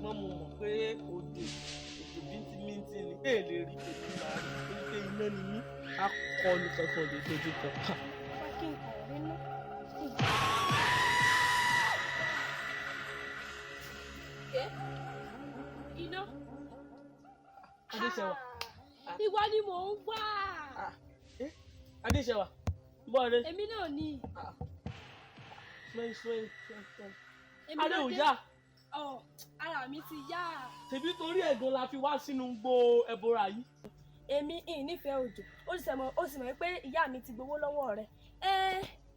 mo mọ̀ pé òjò bíntíbíntí ni èèlè rí pẹ̀lú láàrin torí pé iná ni mí á kọ́ ní kankan lè dojú kan. kí n kàn rí ná. iná. Adéṣẹwà. ìwọ ni mò ń wá. Adéṣẹwà bọ́ọ̀rẹ́. èmi náà ni. Adéhùn yá. Ara mi ti yá. Tèbí torí ẹ̀gàn la fi wá sínú gbó ẹbọra yìí. Èmi nífẹ̀ẹ́ òjò ó sì mọ̀ pé ìyá mi ti gbowó lọ́wọ́ rẹ̀.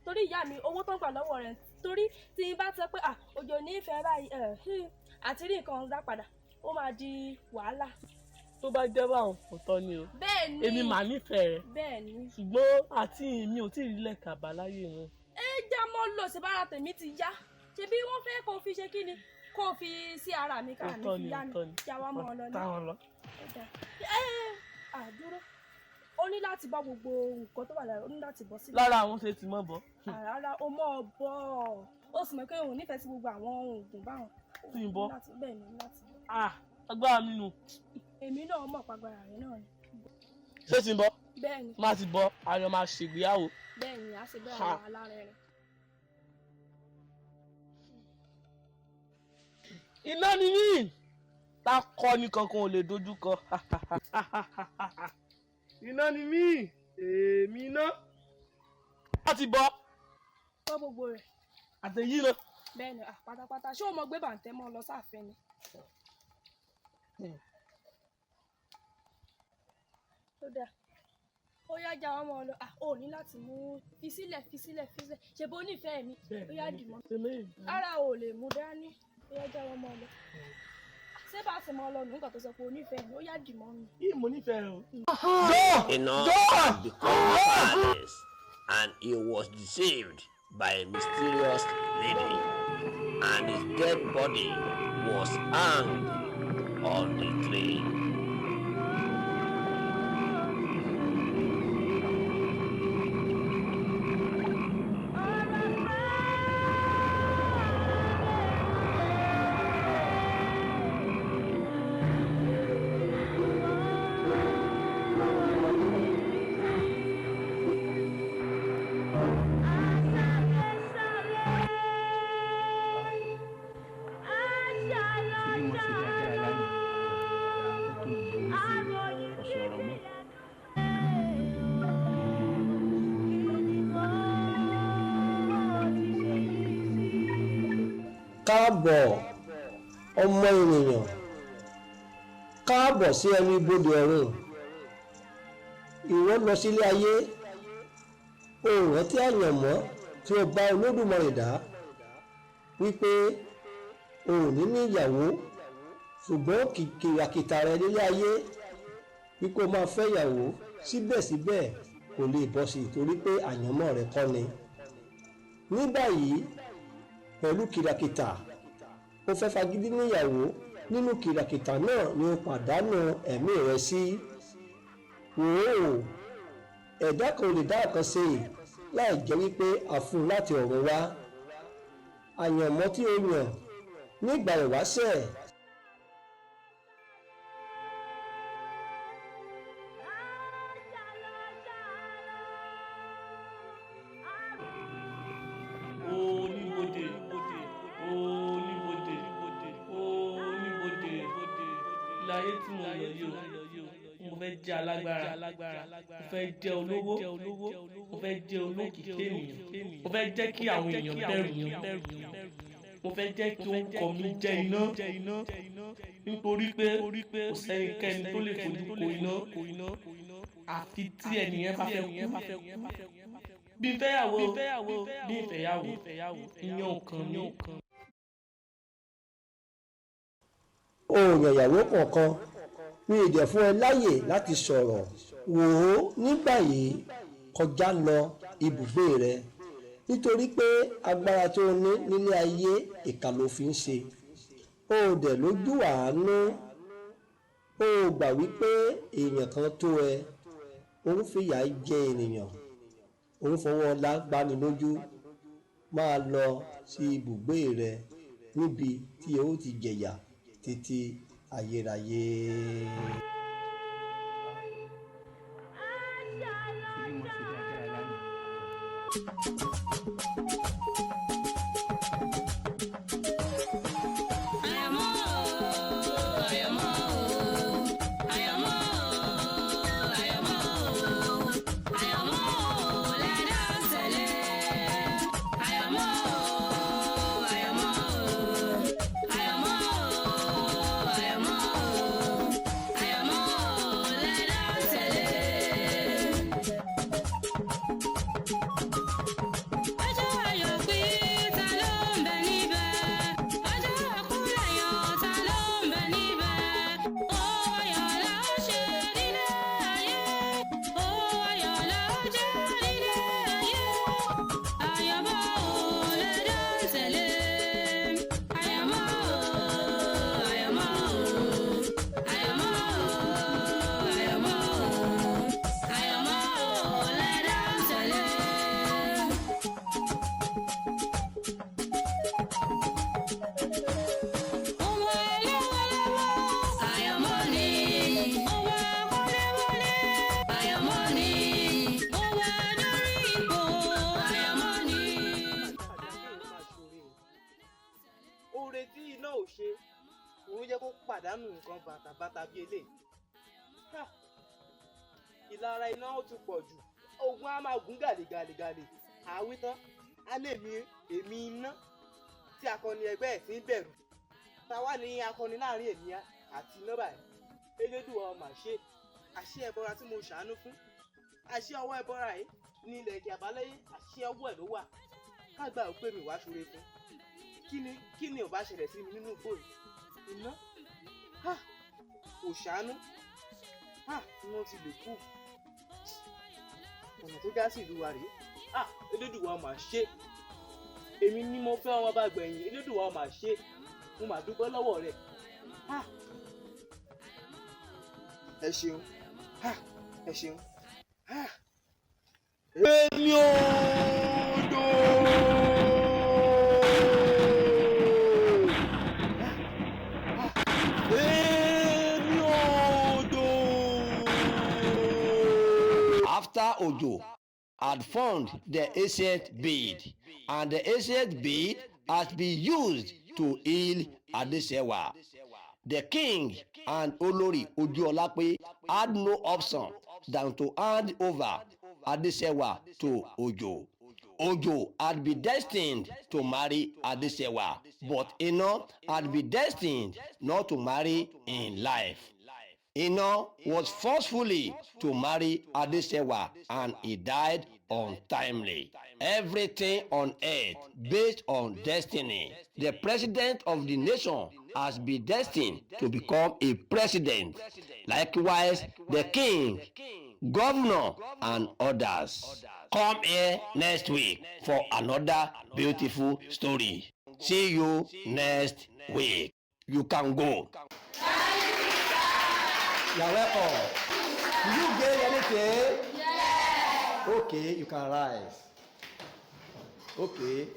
Torí ìyá mi owó tó ń gbà lọ́wọ́ rẹ̀ torí tí n bá sọ pé òjò nífẹ̀ẹ́ báyìí àti rí nǹkan dá padà ó máa di wàhálà. Tó bá jẹ́ báwọn kò tọ́ ni o. Bẹ́ẹ̀ni. Èmi màá nífẹ̀ẹ́ rẹ̀. Bẹ́ẹ̀ni. Ṣùgbọ́n àti mi ò tí ì rí lẹ̀kẹ̀ àbáláyé wọn. Já mọ́ lò sí bára tèmi ti yá ṣebí wọ́n fẹ́ kó fi ṣe kí ni kó fi sí ara mi kára mi fi yá mi jáwá mọ́ ọ lọ ní. Táwọn lọ. Àdúró ó ní láti bọ́ gbogbo nǹkan tó wà lára ó ní láti bọ́ sílẹ̀. Lára àwọn ṣe ti mọ̀ bọ́. Rárá o mọ̀ ọ bọ́ ó sì mọ̀ pé òun nífẹ̀ẹ́ sí gbogbo àwọn oògùn báwọn. Tí ń bọ́. Bẹ́ẹ̀ ni láti bọ́. Agbára mi nù. Èmi náà mọ̀ pàgbára rẹ̀ náà ni. Ṣé ti ń bọ́? Bẹ́ẹ̀ ni. Má ti bọ́ ayọ̀ máa ṣègbéyàwó. Bẹ́ẹ̀ ni a ṣe bẹ́ẹ̀ àwọn alárẹ̀ rẹ̀. Iná ni mí tá kọ́ ní kankan ò lè dojú kọ. Iná ni mí èmi iná. Wọ́n ti bọ́. Bọ́ gbogbo rẹ̀. Àtẹ̀yí náà. Bẹ́ẹ̀ ni pátápátá ṣé o mọ̀ gbé bàǹtẹ́ mọ́ lọ sáàfẹ́ ni. Ó dáa ó yá já ọmọ lọ ó ní láti mú fi sílẹ̀ ṣe bó nífẹ̀ẹ́ mi ó yá dì mọ́ ara ò lè mú dání ó yá já ọmọ lọ ṣé bá a sì mọ lọ nígbà tó sọ pé o nífẹ̀ẹ́ mi ó yá dì mọ́ mi. Yìí mo nífẹ̀ẹ́ o. Enough had become powerless and he was deceived by a mysterious lady and his dead body was hung on the tree. Káàbọ̀ ọmọ ènìyàn, káàbọ̀ sí ẹnu ibodè ọ̀run. Ìwọ lọ sílé ayé, òun rántí àyànmọ́ tí ó bá Olódùmarè dá wípé òun ní ní ìyàwó ṣùgbọ́n kìkìràkìtà rẹ nílé ayé wípé ó máa fẹ́ ìyàwó síbẹ̀síbẹ̀ kò lè bọ́ sí torí pé àyànmọ́ rẹ kọ́ ni. Ní báyìí pẹ̀lú kìràkìtà ó fẹ́ fagídí níyàwó nínú kìràkìtà náà ni ó pàdánù ẹ̀mí rẹ̀ sí. wòó ẹ̀dá kan ò lè dá ọ̀kan ṣe láì jẹ́ wípé a fún un láti ọ̀run wá àyànmọ́ tí o yàn nígbà ìwáṣẹ̀. oníbodè oníbodè oníbodè láyé tí mo lọ yìí o mo fẹ́ jẹ́ alágbára mo fẹ́ jẹ́ olówó mo fẹ́ jẹ́ olókìkí ènìyàn mo fẹ́ jẹ́ kí àwọn èèyàn bẹ̀rù mi mo fẹ́ jẹ́ kí orúkọ mi jẹ́ iná nítorí pé kò sẹ́nikẹ́ni tó lè fojú ko iná àfi tí ẹnìyẹn bá fẹ́ kú bí fẹ́yàwó bí ìfẹ́yàwó ìyẹn ò kàn mí. o yàyàwó kọ̀ọ̀kan mi ì dẹ̀ fún ẹ láyè láti sọ̀rọ̀ wò ó nígbà yìí kọjá lọ ibùgbé rẹ nítorí pé agbára tó o ní nílé ayé ìkà ló fi ń ṣe o dẹ̀ lójú àánú o gbà wípé èèyàn kan tó ẹ òun fìyà jẹ ènìyàn òun fọwọ́ ọlá gbani lójú máa lọ sí ibùgbé rẹ níbi tí o ti jẹ̀yà títí ayérayé. pàdánù nǹkan bàtàbàtà bíi eléyìí. Ìlara iná ó ti pọ̀ jù, ogun á máa gún gàlégàlégàlé àwí tán á lè èmi iná tí akọni ẹgbẹ́ ẹ̀ ti ń bẹ̀rù. Táwa ni akọni láàrin èmi àti iná báyìí. Elédùà mà ṣe àṣẹ ẹbọra tí mo ṣàánú fún. Àṣẹ ọwọ́ ẹbọra yìí ní ilẹ̀ Èkìtì àbáláyé, àṣẹ ọwọ́ ẹ̀ ló wà. Kágbà ó pè mí wá ṣoore fún. Kí ni ò bá ṣẹlẹ̀ sí mi nínú igbó yìí? Iná kò ṣàánú iná ti lè kú. Ọ̀nà tó já sí ìlú wa rèé. Elédùà mà ṣe. Èmi ni mo fẹ́ ọmọ bá gbẹ̀yìn. Elédùà mà ṣe. Mo mà dúpẹ́ lọ́wọ́ rẹ̀. Ẹ ṣeun. Ẹ ṣeun. Èmi ò dò. After Ojo had found the ancient bead, and the ancient bead has been used to heal Adesewa. The king and Olori Ojuolape had no option than to hand over Adesewa to Ojo. Ojo had been destined to marry Adesewa, but Ina had been destined not to marry in life. Ina was forcefully to marry Adesewa and he died untimely. Everything on earth based on destiny. The president of the nation has been destined to become a president. Likewise, the king, governor, and others. Come here next week for another beautiful story. See you next week. You can go. You're welcome. Did you get anything? Yes. Okay, you can rise. Okay.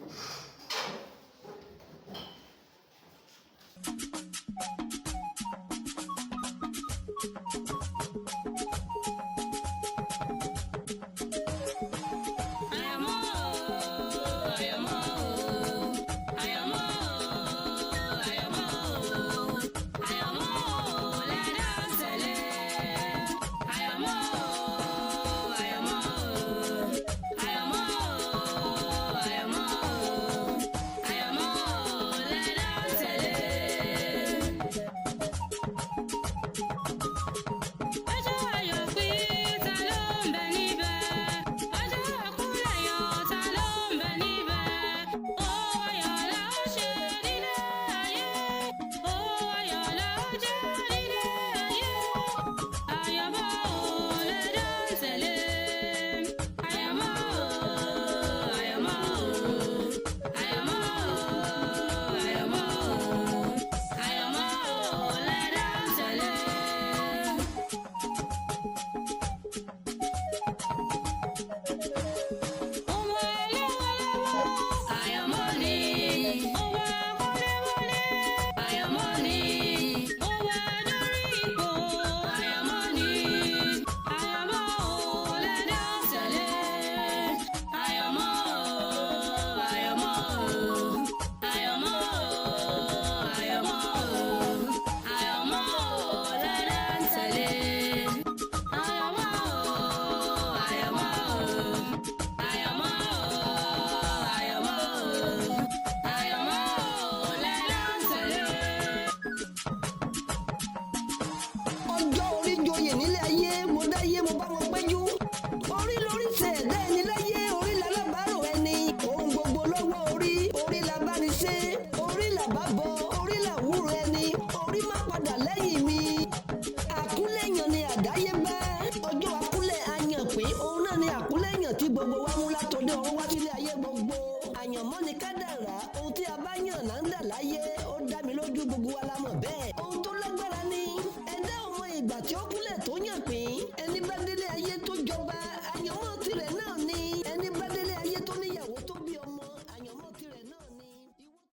tí gbogbo wa mú látọdẹ ọ̀run wá sílé ayé gbogbo àyànmọ́ ni kádàrá ohun tí a bá yàn là ń dà láyé ó dá mi lójú gbogbo wa la mọ̀ bẹ́ẹ̀ ohun tó lágbára ni ẹ̀dá ọmọ ìgbà tí ó kú